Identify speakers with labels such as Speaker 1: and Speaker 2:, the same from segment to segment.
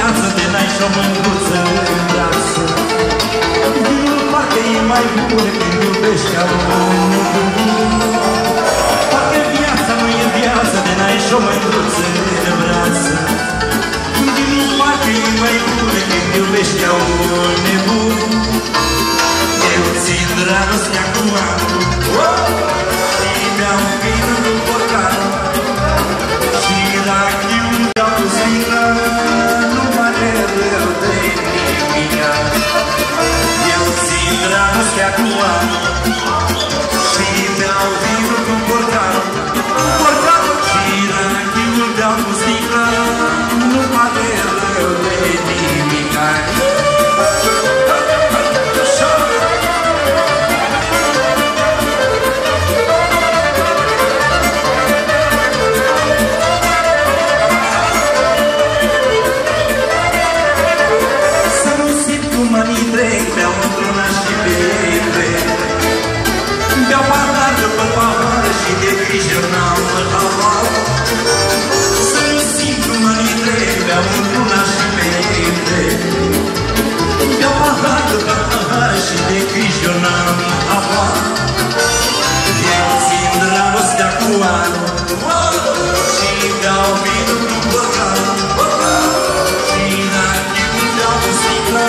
Speaker 1: viață de n-ai și o mândruță în brațe. Vinul parcă e mai bun când iubești ca un nebun. Parcă viața nu e viață de n-ai și o mândruță în brațe. Vinul parcă e mai bun când iubești ca un nebun. Eu țin dragostea cu anul și beau vinul cu borcan. Și dacă eu dau cu sticlă, nu mare rău de nimica. Eu țin dragostea cu anul și beau vinul cu borcan. Și dacă eu dau cu sticlă, nu mare rău de nimica. Beau într-una și bebe, beau pahar după pahar și de grijă n-am habar. Să nu simt cum mă-i trec, beau într-una și bebe, beau pahar după pahar și de grijă n-am habar. Eu țin dragostea cu anul și beau vinul cu borcan. Și dacă eu beau cu sticlă,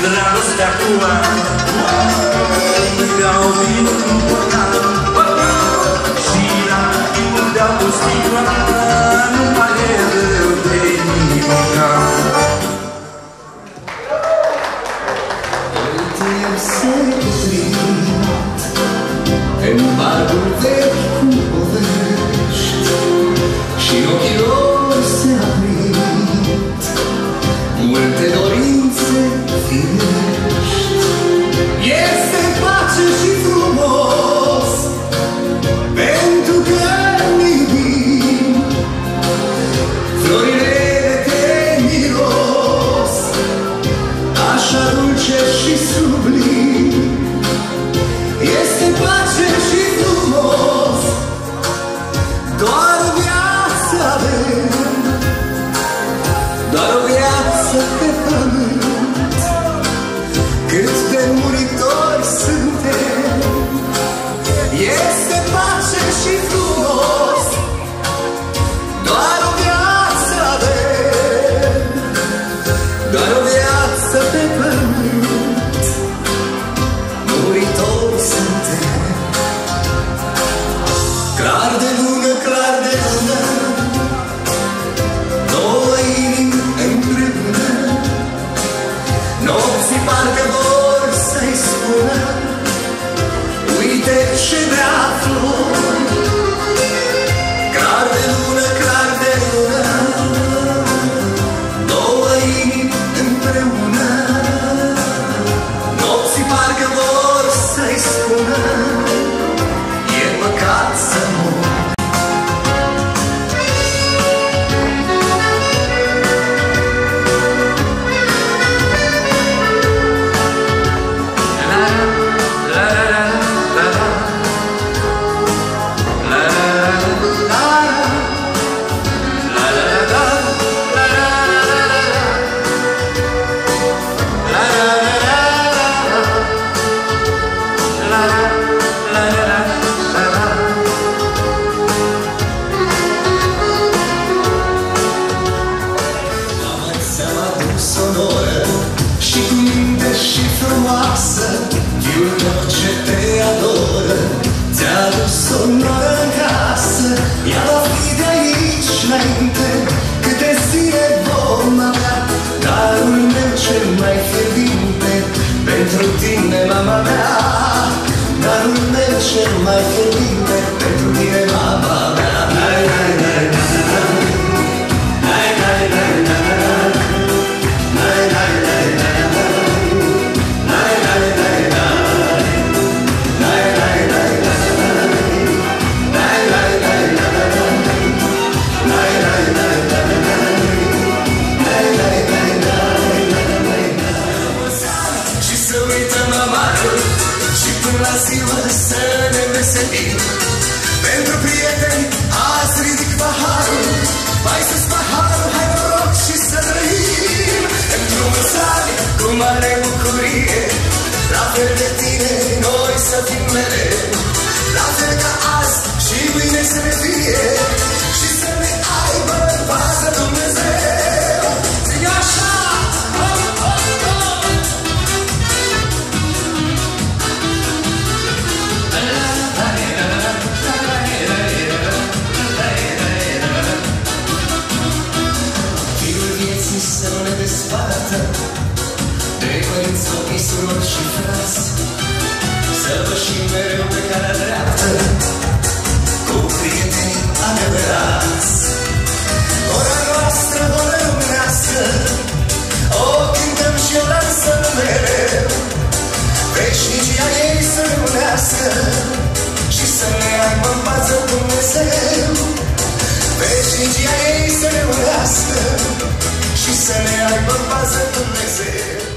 Speaker 1: dragostea cu anul, beau vinul cu borcan. Și la timpul beau cu sticlă, nu mai e rău de nimica.
Speaker 2: Te-am sărit în barul vechi cu povești și ochii lor se aprit multe dorințe firești. Este pace și frumos pentru că ne iubim. Florile de miros așa dulce și sublim. Este pace și frumos, doar o viață avem, doar o viață pe pământ. Cât de muritori suntem, este pace și frumos, doar o viață avem, doar o viață pe pământ. Muritori suntem. Clar de lună, clar de lună, două inimi împreună. Nopții parcă vor să-i spună, uite ce bea flori. Clar de lună, clar de lună, două inimi împreună. Nopții parcă vor să-i spună, e păcat să mor. Pentru tine, mama mea, darul meu cel mai fierbinte. Pentru tine, mama mea. Hai, hai, hai, hai, hai, hai, hai, hai, hai, hai, și să uităm amarul și până la ziua să ne veselim. bucurie, la fel de tine noi să fim mereu, la fel ca azi și mâine să ne fie, și să ne aibă în pază Dumnezeu. Zi-o așa! Firul vieții să nu ne despartă de părinți, copii, surori și frați, să pășim mereu pe calea dreaptă cu prietenii adevărați. Ora noastră, ora luminească, o cântăm și o dansăm mereu, veșnicia ei să rămânească și să ne aibă în pază Dumnezeu. Veșnicia ei să rămânească și să ne aibă în pază Dumnezeu.